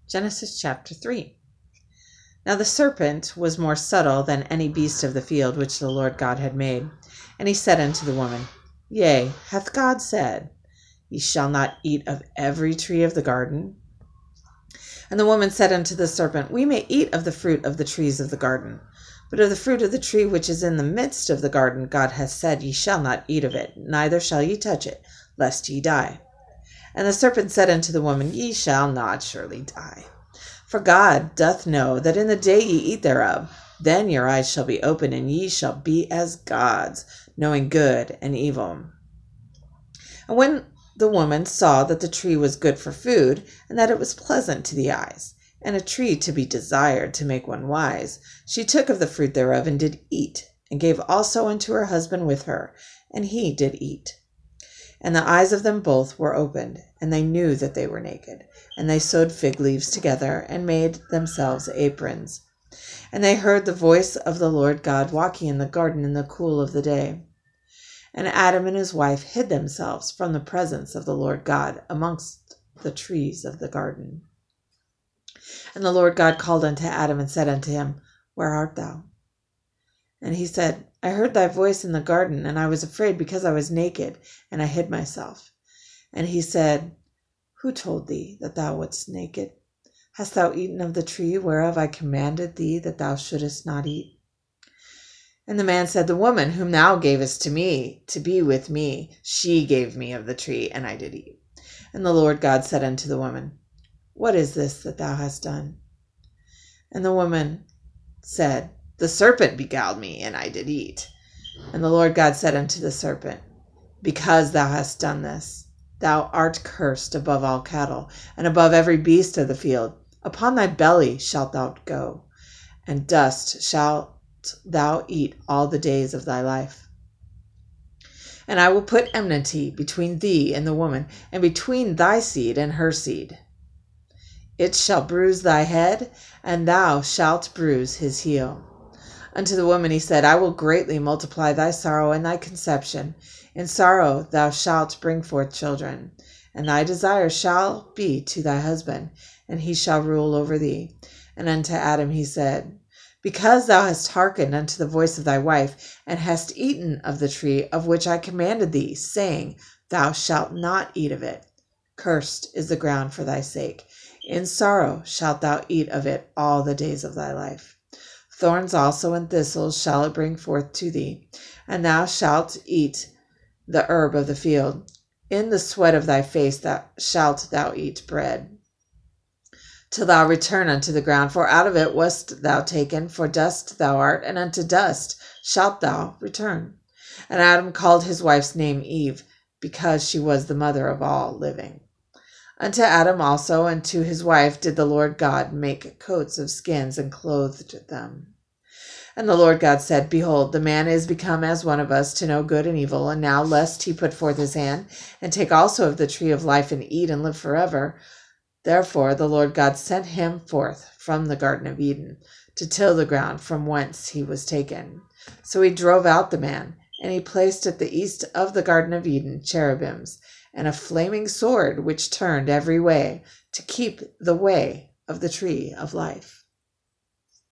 Genesis chapter 3. Now the serpent was more subtle than any beast of the field which the Lord God had made. And he said unto the woman, Yea, hath God said, Ye shall not eat of every tree of the garden? And the woman said unto the serpent, We may eat of the fruit of the trees of the garden. But of the fruit of the tree which is in the midst of the garden, God hath said, Ye shall not eat of it, neither shall ye touch it, lest ye die. And the serpent said unto the woman, Ye shall not surely die. For God doth know that in the day ye eat thereof, then your eyes shall be opened, and ye shall be as gods, knowing good and evil. And when the woman saw that the tree was good for food, and that it was pleasant to the eyes, and a tree to be desired to make one wise, she took of the fruit thereof, and did eat, and gave also unto her husband with her, and he did eat. And the eyes of them both were opened, and they knew that they were naked. And they sewed fig leaves together, and made themselves aprons. And they heard the voice of the Lord God walking in the garden in the cool of the day. And Adam and his wife hid themselves from the presence of the Lord God amongst the trees of the garden. And the Lord God called unto Adam, and said unto him, Where art thou? And he said, I heard thy voice in the garden, and I was afraid, because I was naked, and I hid myself. And he said, Who told thee that thou wast naked? Hast thou eaten of the tree whereof I commanded thee that thou shouldest not eat? And the man said, The woman whom thou gavest to me to be with me, she gave me of the tree, and I did eat. And the Lord God said unto the woman, What is this that thou hast done? And the woman said, The serpent beguiled me, and I did eat. And the Lord God said unto the serpent, Because thou hast done this, thou art cursed above all cattle, and above every beast of the field. Upon thy belly shalt thou go, and dust shalt thou eat all the days of thy life. And I will put enmity between thee and the woman, and between thy seed and her seed. It shall bruise thy head, and thou shalt bruise his heel. Unto the woman he said, I will greatly multiply thy sorrow and thy conception. In sorrow thou shalt bring forth children, and thy desire shall be to thy husband, and he shall rule over thee. And unto Adam he said, Because thou hast hearkened unto the voice of thy wife, and hast eaten of the tree of which I commanded thee, saying, Thou shalt not eat of it. Cursed is the ground for thy sake. In sorrow shalt thou eat of it all the days of thy life. Thorns also and thistles shall it bring forth to thee, and thou shalt eat the herb of the field. In the sweat of thy face shalt thou eat bread, till thou return unto the ground, for out of it wast thou taken, for dust thou art, and unto dust shalt thou return. And Adam called his wife's name Eve, because she was the mother of all living. Unto Adam also and to his wife did the Lord God make coats of skins, and clothed them. And the Lord God said, Behold, the man is become as one of us, to know good and evil. And now, lest he put forth his hand, and take also of the tree of life, and eat, and live forever. Therefore the Lord God sent him forth from the Garden of Eden, to till the ground from whence he was taken. So he drove out the man, and he placed at the east of the Garden of Eden cherubims, and a flaming sword which turned every way, to keep the way of the tree of life.